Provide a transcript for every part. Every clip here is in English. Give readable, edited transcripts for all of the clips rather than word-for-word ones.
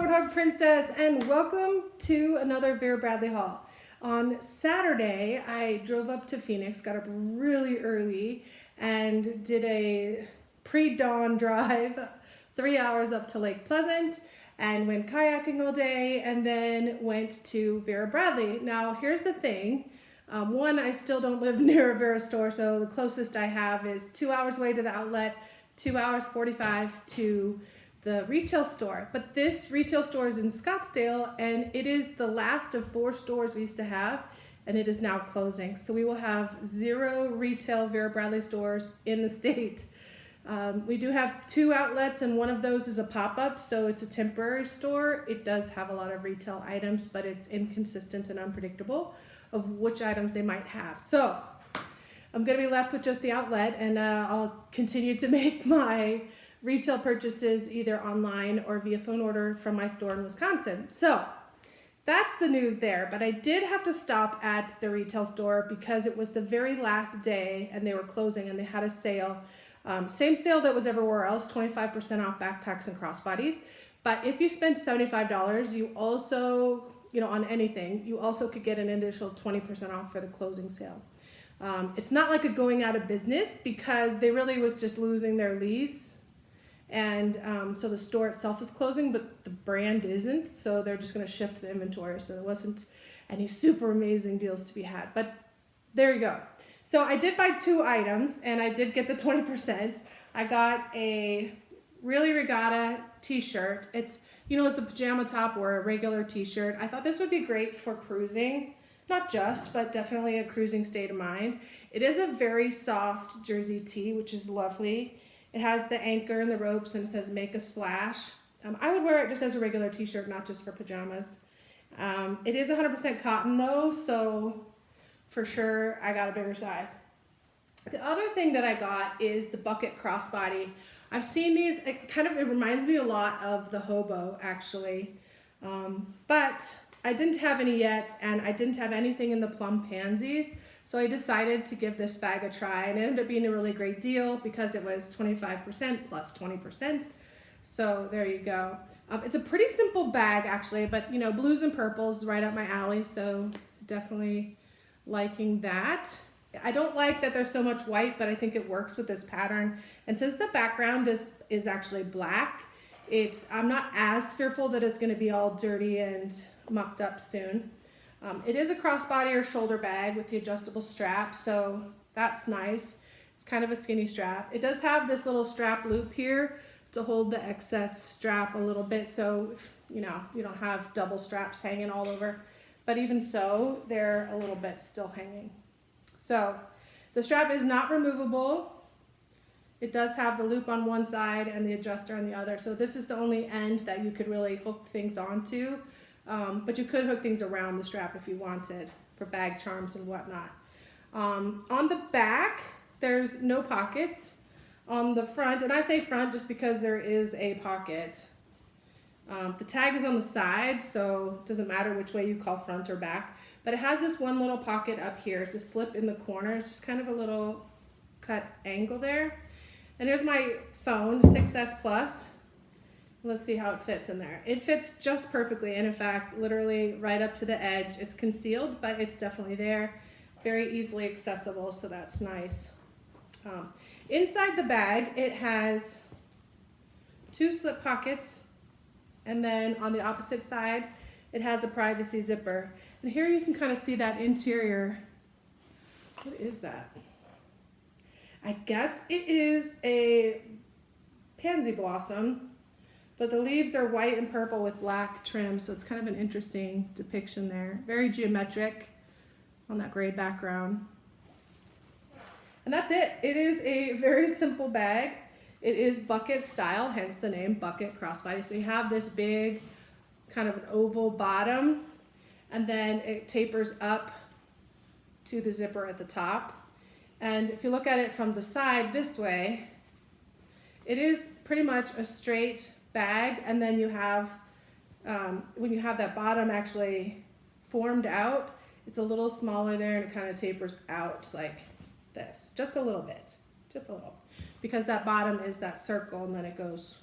Warthog Princess, and welcome to another Vera Bradley haul. On Saturday, I drove up to Phoenix, got up really early, and did a pre-dawn drive, 3 hours up to Lake Pleasant, and went kayaking all day, and then went to Vera Bradley. Now, here's the thing. One, I still don't live near a Vera store, so the closest I have is 2 hours away to the outlet, 2 hours 45 to the retail store. But this retail store is in Scottsdale, and it is the last of 4 stores we used to have, and it is now closing. So we will have 0 retail Vera Bradley stores in the state. We do have 2 outlets, and one of those is a pop-up, so it's a temporary store. It does have a lot of retail items, but it's inconsistent and unpredictable of which items they might have. So I'm going to be left with just the outlet, and I'll continue to make my retail purchases either online or via phone order from my store in Wisconsin. So that's the news there. But I did have to stop at the retail store because it was the very last day and they were closing, and they had a sale. Same sale that was everywhere else, 25% off backpacks and crossbodies. But if you spend $75, you also, on anything, you also could get an additional 20% off for the closing sale. It's not like a going out of business because they really was just losing their lease. And so the store itself is closing, but the brand isn't. So they're just going to shift the inventory. So there wasn't any super amazing deals to be had. But there you go. So I did buy 2 items, and I did get the 20%. I got a really Regatta T-shirt. It's a pajama top or a regular T-shirt. I thought this would be great for cruising. Not just, but definitely a cruising state of mind. It is a very soft jersey tee, which is lovely. It has the anchor and the ropes, and it says make a splash. I would wear it just as a regular t-shirt, not just for pajamas. It is 100% cotton though, so for sure I got a bigger size. The other thing that I got is the bucket crossbody. I've seen these, it reminds me a lot of the hobo actually. But I didn't have any yet, and I didn't have anything in the Plum Pansies. So I decided to give this bag a try, and it ended up being a really great deal because it was 25% plus 20%. So there you go. It's a pretty simple bag actually, but blues and purples right up my alley. So definitely liking that. I don't like that there's so much white, but I think it works with this pattern. And since the background is actually black, I'm not as fearful that it's going to be all dirty and mucked up soon. It is a crossbody or shoulder bag with the adjustable strap, so that's nice. It's kind of a skinny strap. It does have this little strap loop here to hold the excess strap a little bit, so you don't have double straps hanging all over. But even so, they're a little bit still hanging. So the strap is not removable. It does have the loop on one side and the adjuster on the other. So this is the only end that you could really hook things onto. But you could hook things around the strap if you wanted for bag charms and whatnot. On the back, there's no pockets. On the front, and I say front just because there is a pocket. The tag is on the side, so it doesn't matter which way you call front or back. But it has this one little pocket up here to slip in the corner. It's just kind of a little cut angle there. And here's my phone, 6S Plus. Let's see how it fits in there. It fits just perfectly, and in fact, literally right up to the edge. It's concealed, but it's definitely there. Very easily accessible, so that's nice. Inside the bag, it has 2 slip pockets, and then on the opposite side, it has a privacy zipper. And here you can kind of see that interior. What is that? I guess it is a pansy blossom. But the leaves are white and purple with black trim, so it's kind of an interesting depiction there. Very geometric on that gray background. And that's it. It is a very simple bag. It is bucket style, hence the name Bucket Crossbody. So you have this big kind of an oval bottom, and then it tapers up to the zipper at the top. And if you look at it from the side this way, it is pretty much a straight bag, and then you have when you have that bottom actually formed out, it's a little smaller there, and it kind of tapers out like this, just a little bit, just a little, because that bottom is that circle, and then it goes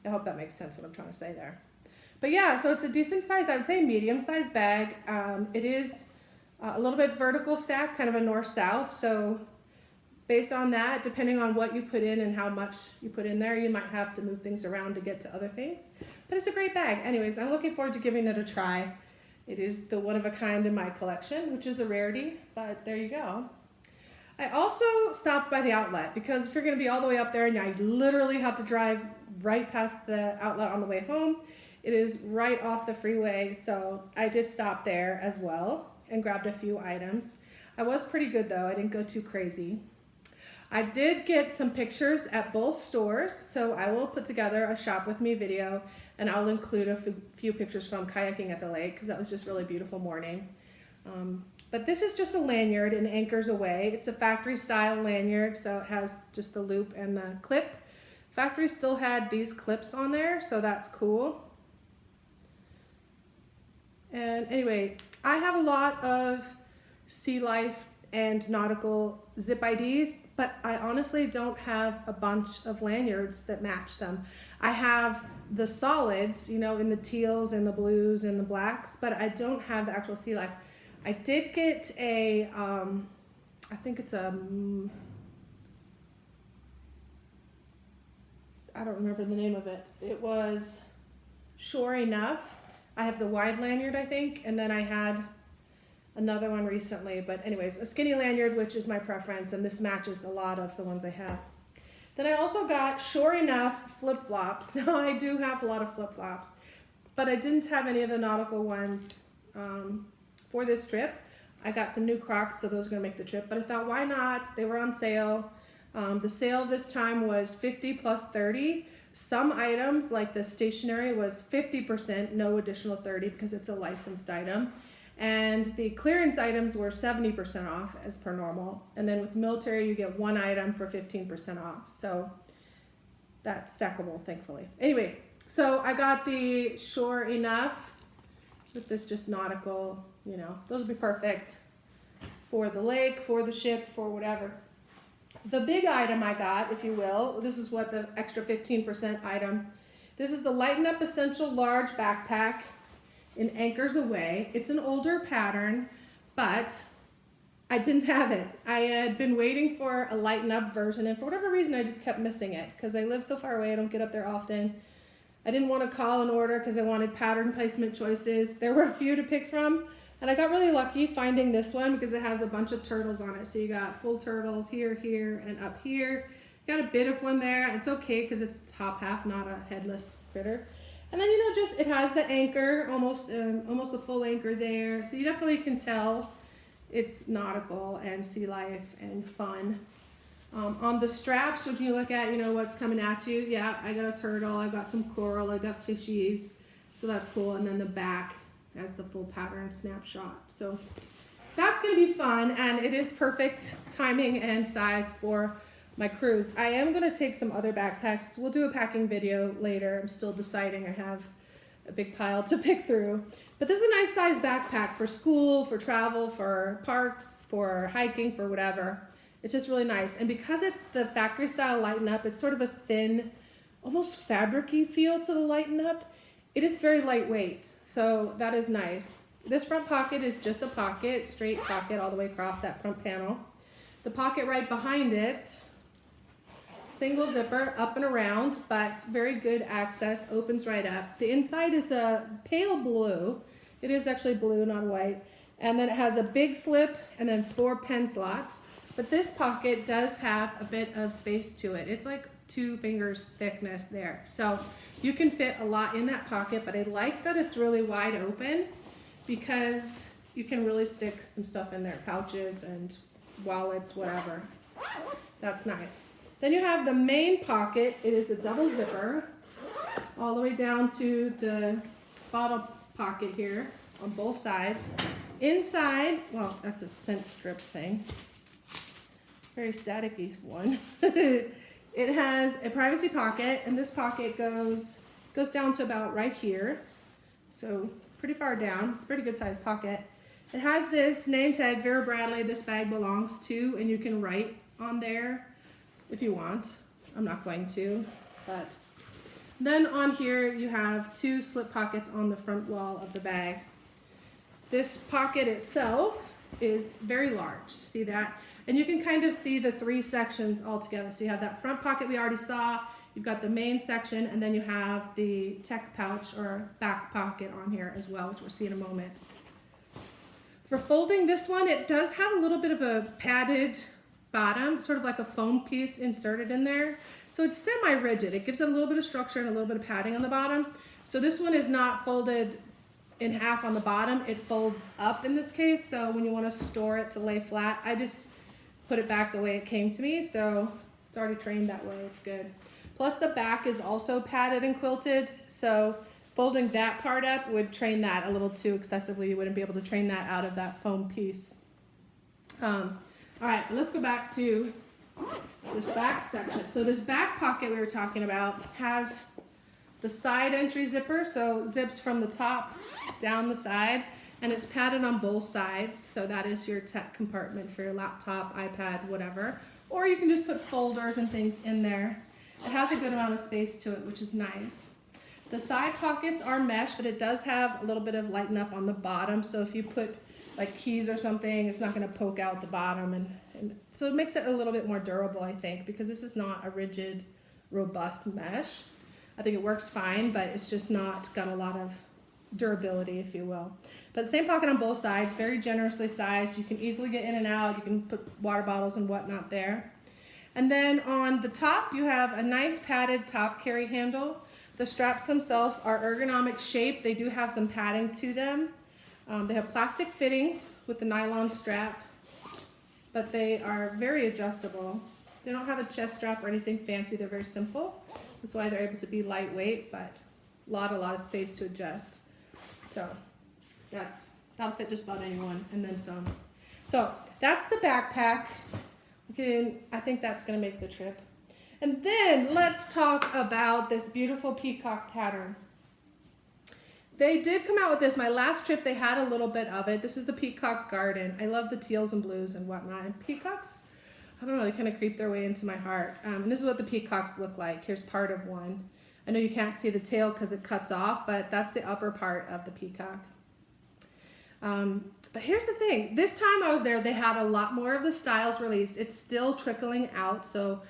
I hope that makes sense what I'm trying to say there. But yeah, so it's a decent size, I would say medium size bag. It is a little bit vertical stack, kind of a north-south. So based on that, depending on what you put in and how much you put in there, you might have to move things around to get to other things. But it's a great bag. Anyways, I'm looking forward to giving it a try. It is the one of a kind in my collection, which is a rarity, but there you go. I also stopped by the outlet because if you're going to be all the way up there and I literally have to drive right past the outlet on the way home, it is right off the freeway. So I did stop there as well and grabbed a few items. I was pretty good though. I didn't go too crazy. I did get some pictures at both stores, so I will put together a shop with me video and I'll include a few pictures from kayaking at the lake because that was just really beautiful morning. But this is just a lanyard in Anchors Aweigh. It's a factory style lanyard, so it has just the loop and the clip. Factory still had these clips on there, so that's cool. And anyway, I have a lot of Sea Life and nautical zip IDs, but I honestly don't have a bunch of lanyards that match them. I have the solids, you know, in the teals and the blues and the blacks, but I don't have the actual Sea Life. I did get a, I think it's a, I don't remember the name of it. It was Sure Enough. I have the wide lanyard, I think, and then I had another one recently. But anyways, a skinny lanyard, which is my preference, and this matches a lot of the ones I have. Then I also got Sure Enough flip-flops. Now I do have a lot of flip-flops, but I didn't have any of the nautical ones for this trip. I got some new Crocs, so those are gonna make the trip, but I thought, why not? They were on sale. The sale this time was 50 plus 30. Some items, like the stationery, was 50%, no additional 30 because it's a licensed item. And the clearance items were 70% off as per normal. And then with military, you get one item for 15% off. So that's stackable, thankfully. Anyway, so I got the Sure Enough with this just nautical, you know, those would be perfect for the lake, for the ship, for whatever. The big item I got, if you will, this is what the extra 15% item. This is the Lighten Up Essential Large Backpack in Anchors Aweigh. It's an older pattern, but I didn't have it. I had been waiting for a Lighten Up version, and for whatever reason, I just kept missing it because I live so far away. I don't get up there often. I didn't want to call and order because I wanted pattern placement choices. There were a few to pick from, and I got really lucky finding this one because it has a bunch of turtles on it. So you got full turtles here, here, and up here. Got a bit of one there. It's okay because it's top half, not a headless critter. And then, you know, just it has the anchor, almost a full anchor there. So you definitely can tell it's nautical and sea life and fun. On the straps, when you look at, you know, what's coming at you, yeah, I got a turtle, I got some coral, I got fishies, so that's cool. And then the back has the full pattern snapshot. So that's gonna be fun, and it is perfect timing and size for my cruise. I am gonna take some other backpacks. We'll do a packing video later. I'm still deciding. I have a big pile to pick through. But this is a nice size backpack for school, for travel, for parks, for hiking, for whatever. It's just really nice. And because it's the factory style Lighten Up, it's sort of a thin, almost fabric-y feel to the Lighten Up. It is very lightweight, so that is nice. This front pocket is just a pocket, straight pocket all the way across that front panel. The pocket right behind it, single zipper up and around, but very good access, opens right up. The inside is a pale blue. It is actually blue, not white. And then it has a big slip and then 4 pen slots. But this pocket does have a bit of space to it. It's like 2 fingers thickness there. So you can fit a lot in that pocket, but I like that it's really wide open because you can really stick some stuff in there, pouches and wallets, whatever. That's nice. Then you have the main pocket. It is a double zipper all the way down to the bottom pocket here on both sides. Inside, well, that's a scent strip thing. Very staticky one. It has a privacy pocket, and this pocket goes down to about right here. So pretty far down. It's a pretty good sized pocket. It has this name tag, Vera Bradley, this bag belongs to, and you can write on there if you want. I'm not going to, but Then on here you have 2 slip pockets on the front wall of the bag. This pocket itself is very large, see that? And you can kind of see the 3 sections all together. So you have that front pocket we already saw, you've got the main section, and then you have the tech pouch or back pocket on here as well, which we'll see in a moment. For folding this one, it does have a little bit of a padded bottom, sort of like a foam piece inserted in there. So it's semi-rigid. It gives it a little bit of structure and a little bit of padding on the bottom. So this one is not folded in half on the bottom. It folds up in this case. So when you want to store it to lay flat, I just put it back the way it came to me. So it's already trained that way. It's good. Plus the back is also padded and quilted. So folding that part up would train that a little too excessively. You wouldn't be able to train that out of that foam piece. All right, let's go back to this back section. So this back pocket we were talking about has the side entry zipper, so zips from the top down the side, and it's padded on both sides. So that is your tech compartment for your laptop, iPad, whatever. Or you can just put folders and things in there. It has a good amount of space to it, which is nice. The side pockets are mesh, but it does have a little bit of lighten up on the bottom. So if you put like keys or something, it's not going to poke out the bottom. And so it makes it a little bit more durable, I think, because this is not a rigid, robust mesh. I think it works fine, but it's just not got a lot of durability, if you will. But the same pocket on both sides, very generously sized. You can easily get in and out. You can put water bottles and whatnot there. And then on the top, you have a nice padded top carry handle. The straps themselves are ergonomic shape. They do have some padding to them. They have plastic fittings with the nylon strap, but they are very adjustable. They don't have a chest strap or anything fancy. They're very simple. That's why they're able to be lightweight, but a lot of space to adjust. So that'll fit just about anyone, and then some. So that's the backpack. I think that's going to make the trip. And then let's talk about this beautiful peacock pattern. They did come out with this. My last trip, they had a little bit of it. This is the Peacock Garden. I love the teals and blues and whatnot. And peacocks, I don't know, they kind of creep their way into my heart. And this is what the peacocks look like. Here's part of one. I know you can't see the tail because it cuts off, but that's the upper part of the peacock. But here's the thing. This time I was there, they had a lot more of the styles released. It's still trickling out, so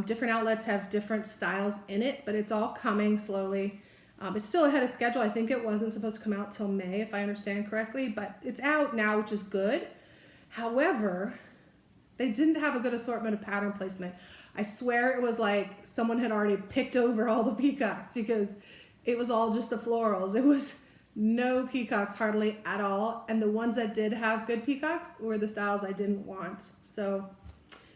different outlets have different styles in it, but it's all coming slowly. It's still ahead of schedule. I think it wasn't supposed to come out till May, if I understand correctly, but it's out now, which is good. However, they didn't have a good assortment of pattern placement. I swear it was like someone had already picked over all the peacocks because it was all just the florals. It was no peacocks hardly at all, and the ones that did have good peacocks were the styles I didn't want. So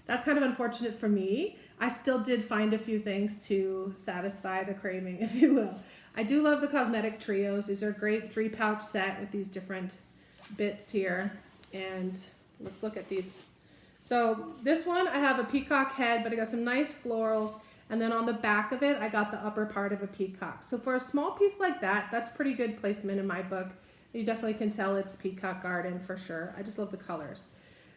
that's kind of unfortunate for me. I still did find a few things to satisfy the craving, if you will. I do love the Cosmetic trios. These are a great 3-pouch set with these different bits here. And let's look at these. So this one, I have a peacock head, but I got some nice florals. And then on the back of it, I got the upper part of a peacock. So for a small piece like that, that's pretty good placement in my book. You definitely can tell it's Peacock Garden for sure. I just love the colors.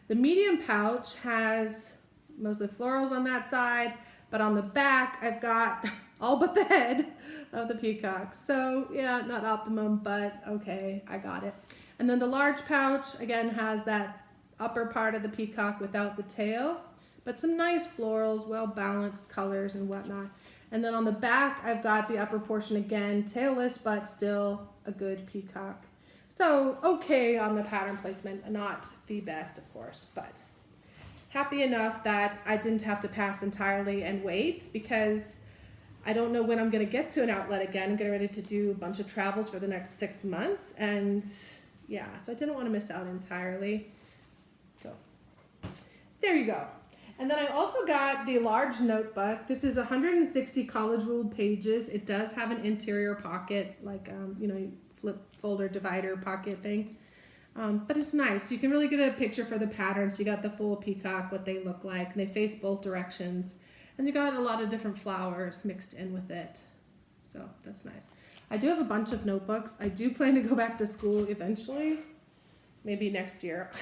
The medium pouch has mostly florals on that side, but on the back, I've got all but the head of the peacock. So yeah, not optimum, but okay, I got it. And then the large pouch, again, has that upper part of the peacock without the tail, but some nice florals, well-balanced colors and whatnot. And then on the back, I've got the upper portion again, tailless, but still a good peacock. So okay on the pattern placement, not the best, of course, but happy enough that I didn't have to pass entirely and wait, because I don't know when I'm going to get to an outlet again. I'm getting ready to do a bunch of travels for the next 6 months, and yeah, so I didn't want to miss out entirely. So there you go. And then I also got the large notebook. This is 160 college ruled pages. It does have an interior pocket, like flip folder divider pocket thing. But it's nice. You can really get a picture for the patterns. You got the full peacock, what they look like, and they face both directions. And you got a lot of different flowers mixed in with it. So that's nice. I do have a bunch of notebooks. I do plan to go back to school eventually, maybe next year.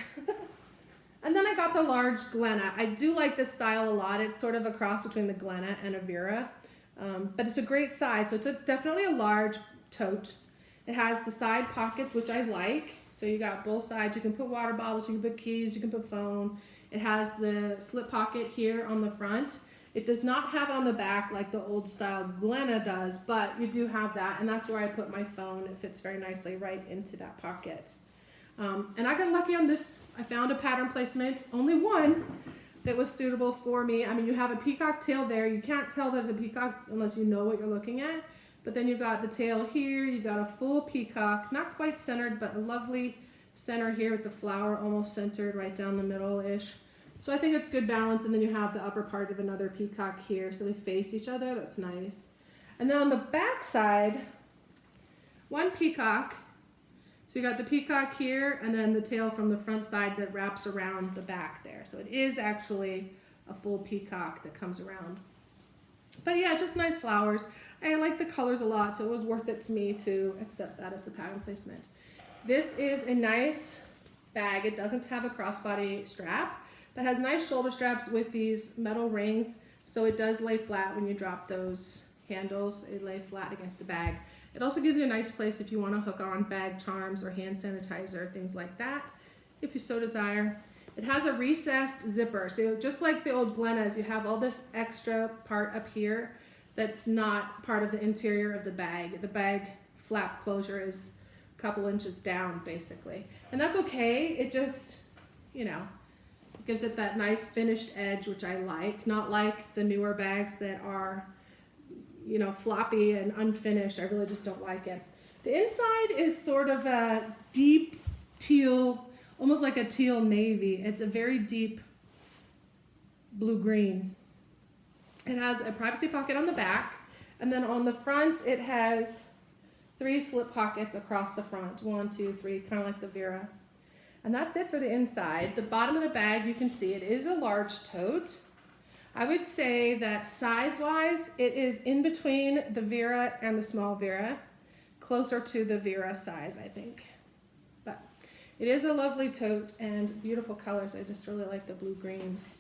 And then I got the large Glenna. I do like this style a lot. It's sort of a cross between the Glenna and a Vera. But it's a great size, so it's definitely a large tote. It has the side pockets, which I like. So you got both sides. You can put water bottles, you can put keys, you can put phone. It has the slip pocket here on the front. It does not have it on the back like the old style Glenna does, but you do have that, and that's where I put my phone. It fits very nicely right into that pocket. And I got lucky on this. I found a pattern placement, only one, that was suitable for me. I mean, you have a peacock tail there. You can't tell there's a peacock unless you know what you're looking at. But then you've got the tail here. You've got a full peacock, not quite centered, but a lovely center here with the flower almost centered right down the middle-ish. So I think it's good balance. And then you have the upper part of another peacock here. So they face each other. That's nice. And then on the back side, one peacock. So you got the peacock here and then the tail from the front side that wraps around the back there. So it is actually a full peacock that comes around. But yeah, just nice flowers. I like the colors a lot, so it was worth it to me to accept that as the pattern placement. This is a nice bag. It doesn't have a crossbody strap, but has nice shoulder straps with these metal rings, so it does lay flat when you drop those handles. It lay flat against the bag. It also gives you a nice place if you want to hook on bag charms or hand sanitizer, things like that, if you so desire. It has a recessed zipper, so just like the old Glenna's, you have all this extra part up here that's not part of the interior of the bag. The bag flap closure is a couple inches down, basically. And that's okay. It just, you know, gives it that nice finished edge, which I like. Not like the newer bags that are, you know, floppy and unfinished. I really just don't like it. The inside is sort of a deep teal, almost like a teal navy. It's a very deep blue-green. It has a privacy pocket on the back, and then on the front it has 3 slip pockets across the front. 1, 2, 3, kind of like the Vera. And that's it for the inside. The bottom of the bag, you can see it is a large tote. I would say that size-wise, it is in between the Vera and the small Vera, closer to the Vera size, I think. But it is a lovely tote and beautiful colors. I just really like the blue-greens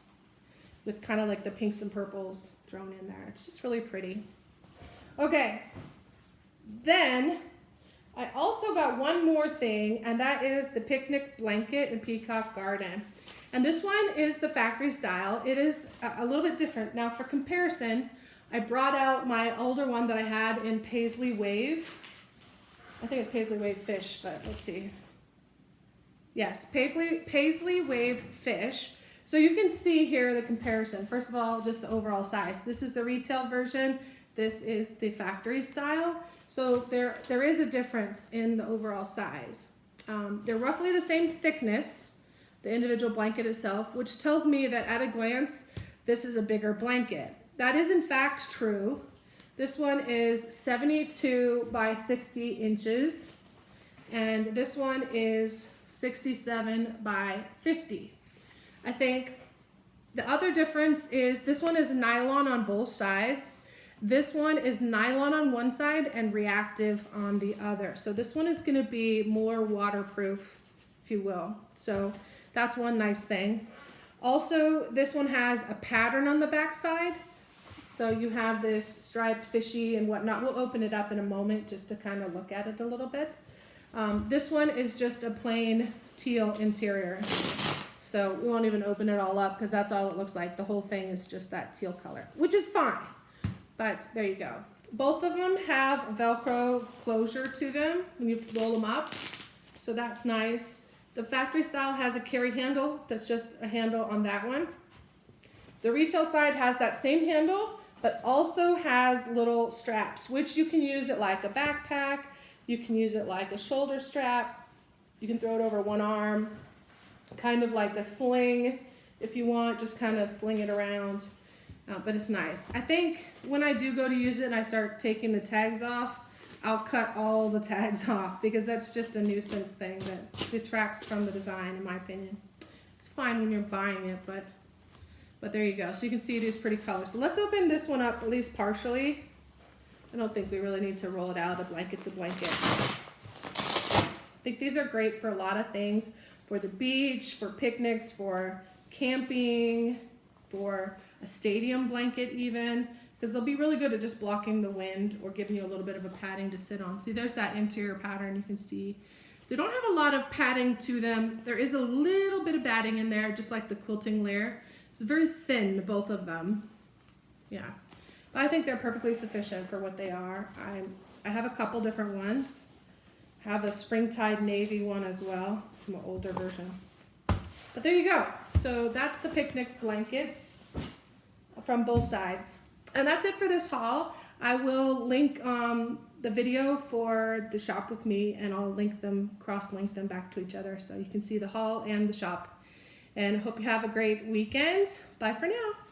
with kind of like the pinks and purples thrown in there. It's just really pretty. Okay, then I also got one more thing, and that is the picnic blanket in Peacock Garden. And this one is the factory style. It is a little bit different. Now for comparison, I brought out my older one that I had in Paisley Wave. I think it's Paisley Wave Fish, but let's see. Yes, Paisley Wave Fish. So you can see here the comparison. First of all, just the overall size. This is the retail version. This is the factory style. So there is a difference in the overall size. They're roughly the same thickness, the individual blanket itself, which tells me that at a glance, this is a bigger blanket. That is in fact true. This one is 72 by 60 inches, and this one is 67 by 50. I think the other difference is this one is nylon on both sides. This one is nylon on one side and reactive on the other. So this one is going to be more waterproof, if you will. So that's one nice thing. Also, this one has a pattern on the back side. So you have this striped fishy and whatnot. We'll open it up in a moment just to kind of look at it a little bit. This one is just a plain teal interior. So we won't even open it all up because that's all it looks like. The whole thing is just that teal color, which is fine. But there you go. Both of them have Velcro closure to them when you roll them up. So that's nice. The factory style has a carry handle. That's just a handle on that one. The retail side has that same handle, but also has little straps, which you can use it like a backpack. You can use it like a shoulder strap. You can throw it over one arm. Kind of like a sling if you want, just kind of sling it around, but it's nice. I think when I do go to use it and I start taking the tags off, I'll cut all the tags off because that's just a nuisance thing that detracts from the design, in my opinion. It's fine when you're buying it, but there you go. So you can see these pretty colors. So let's open this one up at least partially. I don't think we really need to roll it out. A blanket's a blanket. I think these are great for a lot of things. For the beach, for picnics, for camping, for a stadium blanket even. because they'll be really good at just blocking the wind or giving you a little bit of a padding to sit on. See, there's that interior pattern you can see. They don't have a lot of padding to them. There is a little bit of batting in there, just like the quilting layer. It's very thin, both of them. Yeah, but I think they're perfectly sufficient for what they are. I have a couple different ones. I have a spring-tide navy one as well, from an older version. But there you go. So that's the picnic blankets from both sides. And that's it for this haul. I will link the video for the shop with me, and I'll link them, cross-link them back to each other so you can see the haul and the shop. And I hope you have a great weekend. Bye for now.